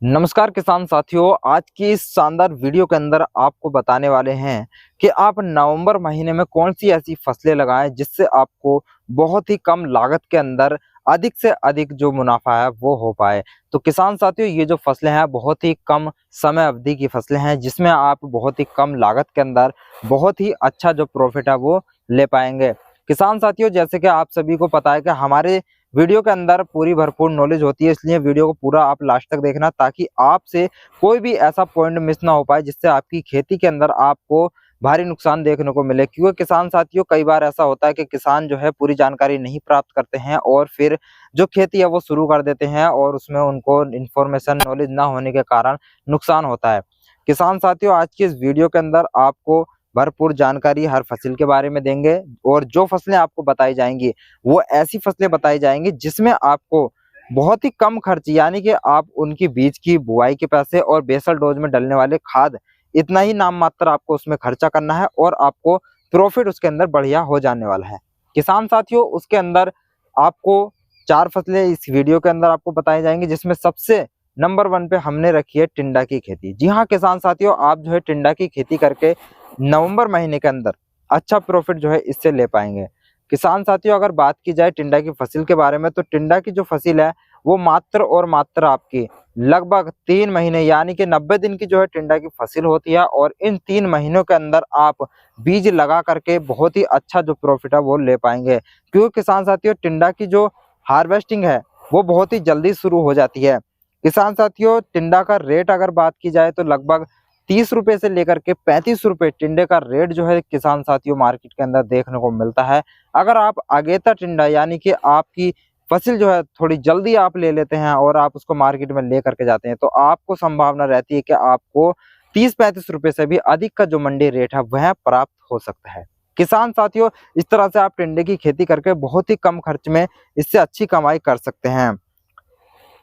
नमस्कार किसान साथियों, आज की इस शानदार वीडियो के अंदर आपको बताने वाले हैं कि आप नवंबर महीने में कौन सी ऐसी फसलें लगाएं जिससे आपको बहुत ही कम लागत के अंदर अधिक से अधिक जो मुनाफा है वो हो पाए। तो किसान साथियों, ये जो फसलें हैं बहुत ही कम समय अवधि की फसलें हैं जिसमें आप बहुत ही कम लागत के अंदर बहुत ही अच्छा जो प्रॉफिट है वो ले पाएंगे। किसान साथियों, जैसे कि आप सभी को पता है कि हमारे वीडियो के अंदर पूरी भरपूर नॉलेज होती है, इसलिए वीडियो को पूरा आप लास्ट तक देखना ताकि आपसे कोई भी ऐसा पॉइंट मिस ना हो पाए जिससे आपकी खेती के अंदर आपको भारी नुकसान देखने को मिले। क्योंकि किसान साथियों, कई बार ऐसा होता है कि किसान जो है पूरी जानकारी नहीं प्राप्त करते हैं और फिर जो खेती है वो शुरू कर देते हैं और उसमें उनको इन्फॉर्मेशन नॉलेज ना होने के कारण नुकसान होता है। किसान साथियों, आज की इस वीडियो के अंदर आपको भरपूर जानकारी हर फसल के बारे में देंगे और जो फसलें आपको बताई जाएंगी वो ऐसी फसलें बताई जाएंगी जिसमें आपको बहुत ही कम खर्च, यानी कि आप उनकी बीज की बुआई के पैसे और बेसल डोज में डलने वाले खाद इतना ही नाम मात्र आपको उसमें खर्चा करना है और आपको प्रॉफिट उसके अंदर बढ़िया हो जाने वाला है। किसान साथियों, उसके अंदर आपको 4 फसलें इस वीडियो के अंदर आपको बताई जाएंगी जिसमें सबसे नंबर 1 पे हमने रखी है टिंडा की खेती। जी हाँ किसान साथियों, आप जो है टिंडा की खेती करके नवंबर महीने के अंदर अच्छा प्रॉफिट जो है इससे ले पाएंगे। किसान साथियों, अगर बात की जाए टिंडा की फसल के बारे में तो टिंडा की जो फसल है वो मात्र और मात्र आपकी लगभग 3 महीने यानी कि 90 दिन की जो है टिंडा की फसल होती है और इन 3 महीनों के अंदर आप बीज लगा करके बहुत ही अच्छा जो प्रॉफिट है वो ले पाएंगे। क्योंकि किसान साथियों, टिंडा की जो हार्वेस्टिंग है वो बहुत ही जल्दी शुरू हो जाती है। किसान साथियों, टिंडा का रेट अगर बात की जाए तो लगभग 30 रुपए से लेकर के 35 रुपए टिंडे का रेट जो है किसान साथियों मार्केट के अंदर देखने को मिलता है। अगर आप अगेता टिंडा यानी कि आपकी फसल जो है थोड़ी जल्दी आप ले लेते हैं और आप उसको मार्केट में ले करके जाते हैं तो आपको संभावना रहती है कि आपको 30-35 रुपए से भी अधिक का जो मंडी रेट है वह प्राप्त हो सकता है। किसान साथियों, इस तरह से आप टिंडे की खेती करके बहुत ही कम खर्च में इससे अच्छी कमाई कर सकते हैं।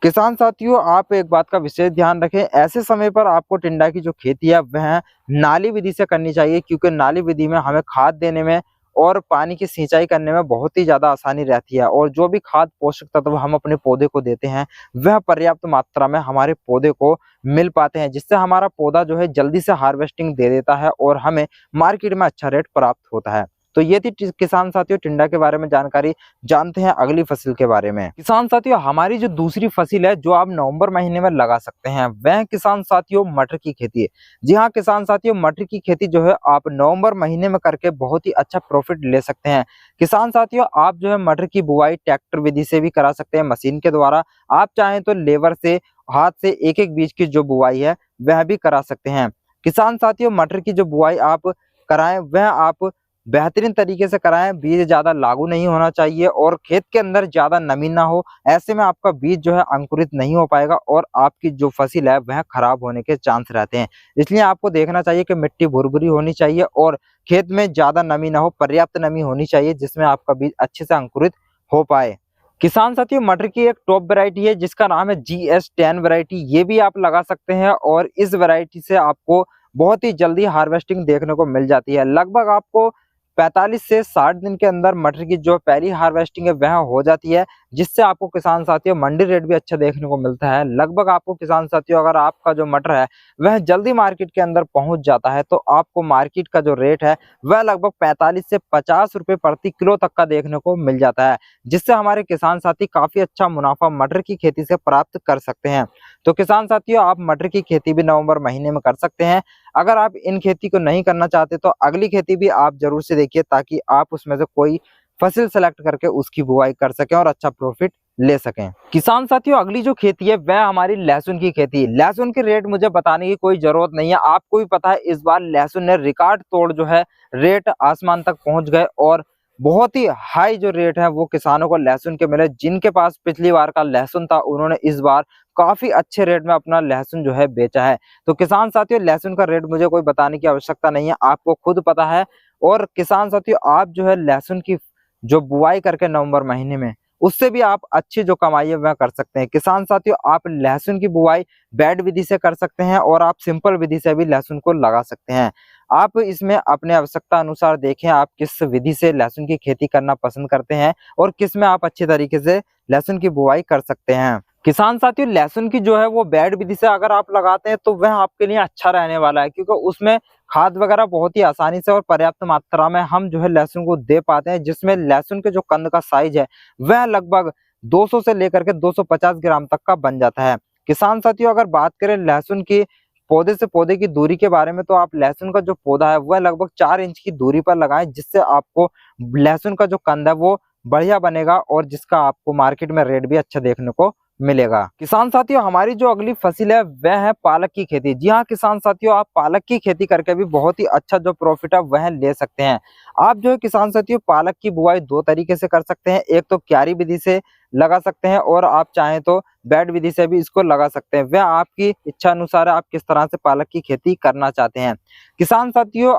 किसान साथियों, आप एक बात का विशेष ध्यान रखें, ऐसे समय पर आपको टिंडा की जो खेती है वह नाली विधि से करनी चाहिए क्योंकि नाली विधि में हमें खाद देने में और पानी की सिंचाई करने में बहुत ही ज़्यादा आसानी रहती है और जो भी खाद पोषक तत्व हम अपने पौधे को देते हैं वह पर्याप्त मात्रा में हमारे पौधे को मिल पाते हैं जिससे हमारा पौधा जो है जल्दी से हार्वेस्टिंग दे देता है और हमें मार्केट में अच्छा रेट प्राप्त होता है। तो ये थी किसान साथियों टिंडा के बारे में जानकारी। जानते हैं अगली फसल के बारे में। किसान साथियों, हमारी जो दूसरी फसल है जो आप नवंबर महीने में लगा सकते हैं वह किसान साथियों मटर की खेती है। जी हाँ किसान साथियों, मटर की खेती जो है आप नवंबर महीने में करके बहुत ही अच्छा प्रॉफिट ले सकते हैं। किसान साथियों, आप जो है मटर की बुआई ट्रैक्टर विधि से भी करा सकते हैं, मशीन के द्वारा। आप चाहें तो लेबर से हाथ से एक एक बीज की जो बुआई है वह भी करा सकते हैं। किसान साथियों, मटर की जो बुआई आप कराएं वह आप बेहतरीन तरीके से कराएं, बीज ज्यादा लागू नहीं होना चाहिए और खेत के अंदर ज्यादा नमी ना हो। ऐसे में आपका बीज जो है अंकुरित नहीं हो पाएगा और आपकी जो फसल है वह खराब होने के चांस रहते हैं। इसलिए आपको देखना चाहिए कि मिट्टी भुरभुरी होनी चाहिए और खेत में ज्यादा नमी ना हो, पर्याप्त नमी होनी चाहिए जिसमें आपका बीज अच्छे से अंकुरित हो पाए। किसान साथियों, मटर की एक टॉप वैरायटी है जिसका नाम है GS10 वैरायटी। ये भी आप लगा सकते हैं और इस वैरायटी से आपको बहुत ही जल्दी हार्वेस्टिंग देखने को मिल जाती है। लगभग आपको 45 से 60 दिन के अंदर मटर की जो पहली हार्वेस्टिंग है वह हो जाती है जिससे आपको किसान साथियों मंडी रेट भी अच्छा देखने को मिलता है। लगभग आपको किसान साथियों, अगर आपका जो मटर है वह जल्दी मार्केट के अंदर पहुंच जाता है तो आपको मार्केट का जो रेट है वह लगभग 45 से 50 रुपए प्रति किलो तक का देखने को मिल जाता है जिससे हमारे किसान साथी काफी अच्छा मुनाफा मटर की खेती से प्राप्त कर सकते हैं। तो किसान साथियों, आप मटर की खेती भी नवंबर महीने में कर सकते हैं। अगर आप इन खेती को नहीं करना चाहते तो अगली खेती भी आप जरूर से देखिए ताकि आप उसमें से कोई फसल सेलेक्ट करके उसकी बुआई कर सकें और अच्छा प्रॉफिट ले सकें। किसान साथियों, अगली जो खेती है वह हमारी लहसुन की खेती है। लहसुन के रेट मुझे बताने की कोई जरूरत नहीं है, आपको भी पता है इस बार लहसुन ने रिकॉर्ड तोड़ जो है रेट आसमान तक पहुंच गए और बहुत ही हाई जो रेट है वो किसानों को लहसुन के मिले। जिनके पास पिछली बार का लहसुन था उन्होंने इस बार काफी अच्छे रेट में अपना लहसुन जो है बेचा है। तो किसान साथियों, लहसुन का रेट मुझे कोई बताने की आवश्यकता नहीं है, आपको खुद पता है। और किसान साथियों, आप जो है लहसुन की जो बुआई करके नवंबर महीने में उससे भी आप अच्छी जो कमाई है वह कर सकते हैं। किसान साथियों, आप लहसुन की बुआई बेड विधि से कर सकते हैं और आप सिंपल विधि से भी लहसुन को लगा सकते हैं। आप इसमें अपने आवश्यकता अनुसार देखें आप किस विधि से लहसुन की खेती करना पसंद करते हैं और किस में आप अच्छे तरीके से लहसुन की बुआई कर सकते हैं। किसान साथियों, लहसुन की जो है वो बेड विधि से अगर आप लगाते हैं तो वह आपके लिए अच्छा रहने वाला है, क्योंकि उसमें खाद वगैरह बहुत ही आसानी से और पर्याप्त मात्रा में हम जो है लहसुन को दे पाते हैं, जिसमें लहसुन के जो कंद का साइज है वह लगभग 200 से लेकर के 250 ग्राम तक का बन जाता है। किसान साथियों, अगर बात करें लहसुन की पौधे से पौधे की दूरी के बारे में, तो आप लहसुन का जो पौधा है वह लगभग 4 इंच की दूरी पर लगाएं, जिससे आपको लहसुन का जो कंद है वो बढ़िया बनेगा और जिसका आपको मार्केट में रेट भी अच्छा देखने को मिलेगा। किसान साथियों, हमारी जो अगली फसल है वह है पालक की खेती। जी हाँ किसान साथियों, आप पालक की खेती करके भी बहुत ही अच्छा जो प्रॉफिट है वह ले सकते हैं। आप जो है किसान साथियों, पालक की बुआई 2 तरीके से कर सकते हैं। एक तो क्यारी विधि से लगा सकते हैं और आप चाहें तो बेड विधि से भी इसको लगा सकते हैं। वह आपकी इच्छा अनुसार है, आप किस तरह से पालक की खेती करना चाहते हैं। किसान साथियों,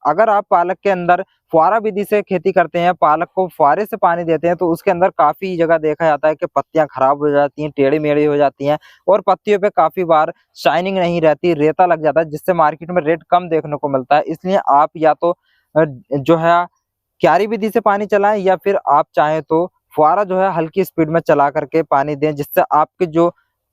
अगर आप पालक के अंदर फुहारा विधि से खेती करते हैं, पालक को फुहारे से पानी देते हैं, तो उसके अंदर काफी जगह देखा जाता है कि पत्तियां खराब हो जाती हैं, टेढ़ी मेढ़ी हो जाती हैं और पत्तियों पे काफी बार शाइनिंग नहीं रहती, रेता लग जाता है, जिससे मार्केट में रेट कम देखने को मिलता है। इसलिए आप या तो जो है क्यारी विधि से पानी चलाएं या फिर आप चाहें तो फुहारा जो है हल्की स्पीड में चला करके पानी दें, जिससे आपके जो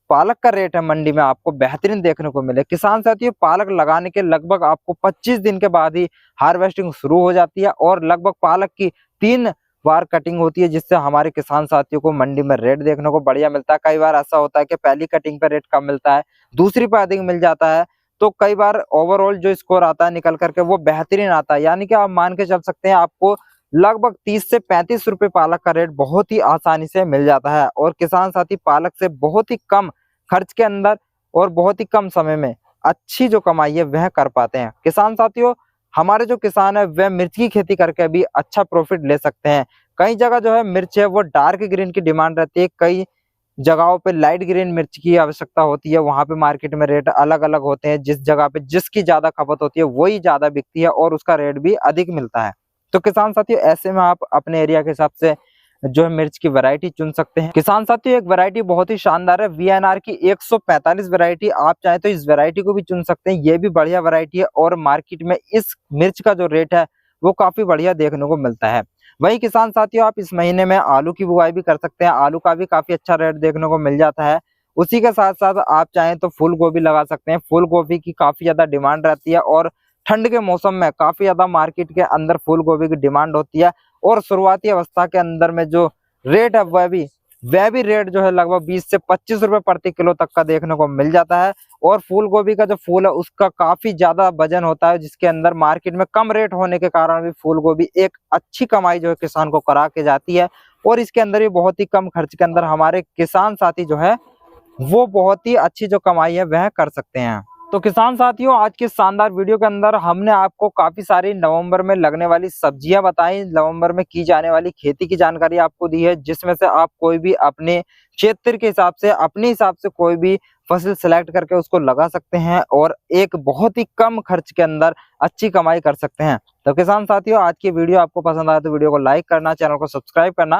पालक का रेट है मंडी में आपको बेहतरीन देखने को मिले। किसान साथियों, पालक लगाने के लगभग आपको 25 दिन के बाद ही हार्वेस्टिंग शुरू हो जाती है और लगभग पालक की 3 बार कटिंग होती है, जिससे हमारे किसान साथियों को मंडी में रेट देखने को बढ़िया मिलता है। कई बार ऐसा होता है कि पहली कटिंग पर रेट कम मिलता है, दूसरी पर अधिक मिल जाता है, तो कई बार ओवरऑल जो स्कोर आता है निकल करके वो बेहतरीन आता है। यानी कि आप मान के चल सकते हैं आपको लगभग 30 से 35 रुपए पालक का रेट बहुत ही आसानी से मिल जाता है और किसान साथी पालक से बहुत ही कम खर्च के अंदर और बहुत ही कम समय में अच्छी जो कमाई है वह कर पाते हैं। किसान साथियों, हमारे जो किसान है वह मिर्च की खेती करके भी अच्छा प्रॉफिट ले सकते हैं। कई जगह जो है मिर्च है वो डार्क ग्रीन की डिमांड रहती है, कई जगहों पे लाइट ग्रीन मिर्च की आवश्यकता होती है, वहां पे मार्केट में रेट अलग अलग होते हैं। जिस जगह पे जिसकी ज्यादा खपत होती है वही ज्यादा बिकती है और उसका रेट भी अधिक मिलता है। तो किसान साथियों, ऐसे में आप अपने एरिया के हिसाब से जो है मिर्च की वैरायटी चुन सकते हैं। किसान साथियों, एक वैरायटी बहुत ही शानदार है, वीएनआर की 145 वैरायटी। आप चाहें तो इस वैरायटी को भी चुन सकते हैं, ये भी बढ़िया वैरायटी है और मार्केट में इस मिर्च का जो रेट है वो काफी बढ़िया देखने को मिलता है। वही किसान साथियों, आप इस महीने में आलू की बुआई भी कर सकते हैं, आलू का भी काफी अच्छा रेट देखने को मिल जाता है। उसी के साथ साथ आप चाहें तो फूल गोभी लगा सकते हैं, फूल गोभी की काफी ज्यादा डिमांड रहती है और ठंड के मौसम में काफी ज्यादा मार्केट के अंदर फूल गोभी की डिमांड होती है और शुरुआती अवस्था के अंदर में जो रेट है वह भी रेट जो है लगभग 20 से 25 रुपए प्रति किलो तक का देखने को मिल जाता है। और फूल गोभी का जो फूल है उसका काफी ज्यादा वजन होता है, जिसके अंदर मार्केट में कम रेट होने के कारण भी फूल गोभी एक अच्छी कमाई जो है किसान को करा के जाती है और इसके अंदर भी बहुत ही कम खर्च के अंदर हमारे किसान साथी जो है वो बहुत ही अच्छी जो कमाई है वह कर सकते हैं। तो किसान साथियों, आज के शानदार वीडियो के अंदर हमने आपको काफी सारी नवंबर में लगने वाली सब्जियां बताई, नवंबर में की जाने वाली खेती की जानकारी आपको दी है, जिसमें से आप कोई भी अपने क्षेत्र के हिसाब से अपने हिसाब से कोई भी फसल सिलेक्ट करके उसको लगा सकते हैं और एक बहुत ही कम खर्च के अंदर अच्छी कमाई कर सकते हैं। तो किसान साथियों, आज की वीडियो आपको पसंद आए तो वीडियो को लाइक करना, चैनल को सब्सक्राइब करना